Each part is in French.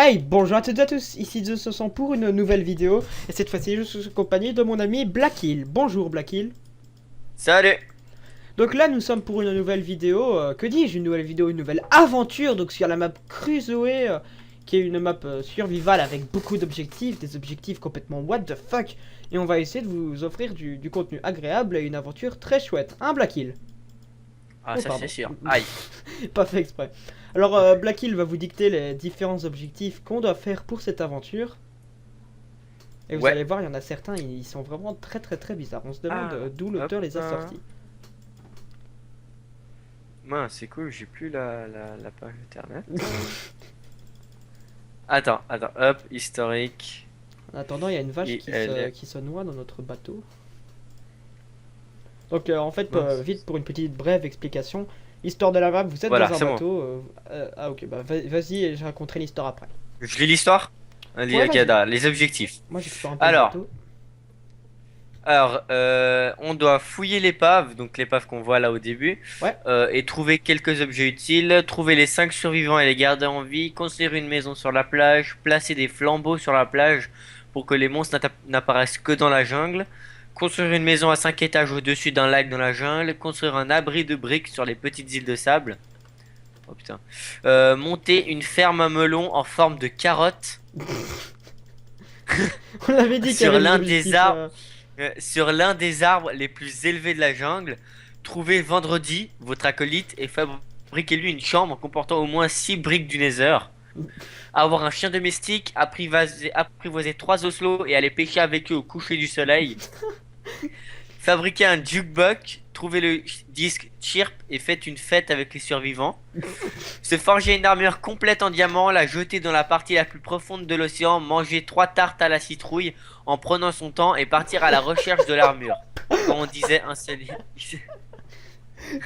Hey, bonjour à toutes et à tous, ici The pour une nouvelle vidéo, et cette fois-ci je suis accompagné de mon ami Blackhill. Bonjour Blackhill. Salut! Donc là nous sommes pour une nouvelle vidéo, que dis-je, une nouvelle vidéo, une nouvelle aventure, donc sur la map Crusoe, qui est une map survival avec beaucoup d'objectifs, des objectifs complètement what the fuck, et on va essayer de vous offrir du contenu agréable et une aventure très chouette, hein Blackhill? Ah, Oh ça c'est pardon, sûr. Aïe. pas fait exprès. Alors Blackhill va vous dicter les différents objectifs qu'on doit faire pour cette aventure. Et vous Ouais. allez voir, il y en a certains, ils sont vraiment très bizarres. On se demande Ah, d'où hop, l'auteur les a sortis. mince, c'est cool, j'ai plus la page internet. Attends, hop, historique. En attendant, il y a une vache IL. qui se noie dans notre bateau. Donc en fait, Mince. vite pour une petite brève explication. Histoire de la map, vous êtes Voilà, dans un c'est bon. bateau. Ah ok, bah vas-y et je raconterai l'histoire après. Je lis l'histoire? Ouais, vas-y. Les objectifs. Moi j'explore un peu le Alors, bateau. on doit fouiller l'épave, donc l'épave qu'on voit là au début, Ouais. et trouver quelques objets utiles, trouver les 5 survivants et les garder en vie, construire une maison sur la plage, placer des flambeaux sur la plage pour que les monstres n'apparaissent que dans la jungle, construire une maison à 5 étages au-dessus d'un lac dans la jungle, construire un abri de briques sur les petites îles de sable. Oh putain. Monter une ferme à melons en forme de carotte On l'avait dit qu'il y sur avait des l'un des objectifs. arbres. Sur l'un des arbres les plus élevés de la jungle, trouvez vendredi votre acolyte et fabriquez-lui une chambre comportant au moins 6 briques du Nether. Avoir un chien domestique, apprivoiser 3 oslos et aller pêcher avec eux au coucher du soleil. Fabriquer un jukebox, trouvez le disque Chirp et faites une fête avec les survivants. Se forger une armure complète en diamant, la jeter dans la partie la plus profonde de l'océan, manger 3 tartes à la citrouille en prenant son temps et partir à la recherche de l'armure. Comme on disait un seul.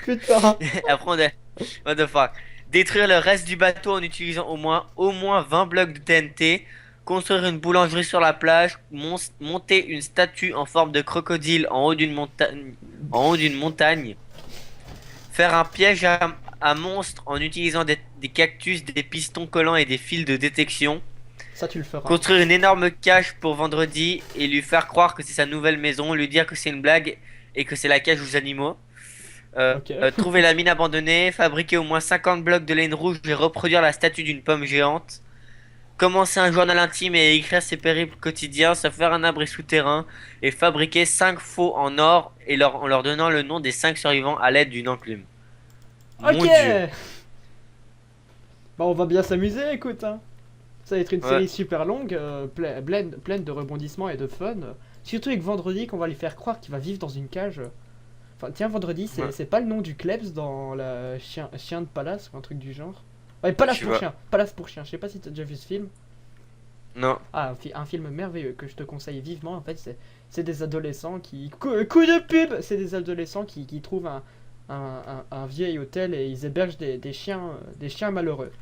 Putain. Après on a... What the fuck. Détruire le reste du bateau en utilisant au moins 20 blocs de TNT. Construire une boulangerie sur la plage. Monter une statue en forme de crocodile en haut d'une montagne. Faire un piège à monstres en utilisant des cactus, des pistons collants et des fils de détection. Ça tu le feras. Construire une énorme cage pour vendredi et lui faire croire que c'est sa nouvelle maison, lui dire que c'est une blague et que c'est la cage aux animaux. Ok. Trouver la mine abandonnée, fabriquer au moins 50 blocs de laine rouge et reproduire la statue d'une pomme géante. Commencer un journal intime et écrire ses périples quotidiens, se faire un abri souterrain et fabriquer 5 faux en or en leur donnant le nom des 5 survivants à l'aide d'une enclume. Ok. Mon dieu. Bah on va bien s'amuser, écoute, hein. Ça va être une Ouais, série super longue, pleine de rebondissements et de fun. Surtout avec Vendredi qu'on va lui faire croire qu'il va vivre dans une cage. Enfin, tiens, Vendredi, ouais, c'est pas le nom du Klebs dans la chien de Palace ou un truc du genre. Ouais, Palace tu pour vois. chien, Palace pour chien. Je sais pas si t'as déjà vu ce film. Non, Ah, un film merveilleux que je te conseille vivement. En fait, c'est des adolescents qui. Coup de pub. C'est des adolescents qui trouvent un vieil hôtel et ils hébergent des chiens malheureux.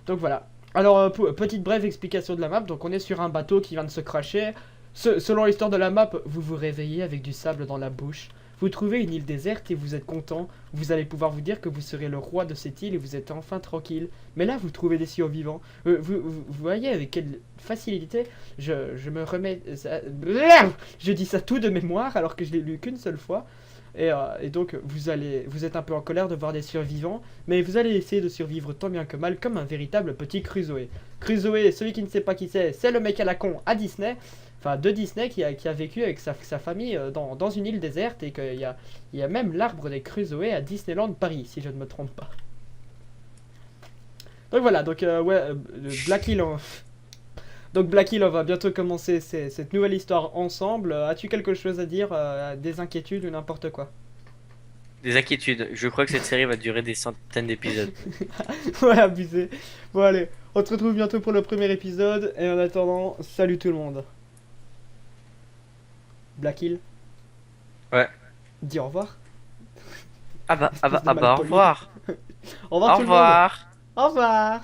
Donc voilà. Alors, petite brève explication de la map. Donc, on est sur un bateau qui vient de se crasher. Selon l'histoire de la map, vous vous réveillez avec du sable dans la bouche. Vous trouvez une île déserte et vous êtes content. Vous allez pouvoir vous dire que vous serez le roi de cette île et vous êtes enfin tranquille. Mais là, vous trouvez des survivants. Vous voyez avec quelle facilité je me remets. Je dis ça tout de mémoire alors que je l'ai lu qu'une seule fois. Et donc vous êtes un peu en colère de voir des survivants, mais vous allez essayer de survivre tant bien que mal comme un véritable petit Crusoe. Crusoe, celui qui ne sait pas qui c'est le mec à la con à Disney, enfin de Disney qui a vécu avec sa famille dans une île déserte et il y a même l'arbre des Crusoe à Disneyland Paris, si je ne me trompe pas. Donc voilà, donc Black Hill, donc Black Hill, on va bientôt commencer cette nouvelle histoire ensemble. As-tu quelque chose à dire, des inquiétudes ou n'importe quoi? des inquiétudes. Je crois que cette série va durer des centaines d'épisodes. Ouais, abusé. Bon, allez, on se retrouve bientôt pour le premier épisode. Et en attendant, salut tout le monde. Black Hill, Ouais. dis au revoir. Ah bah, Espèce de au malpoli. revoir. Au revoir Au tout le monde. revoir. Au revoir.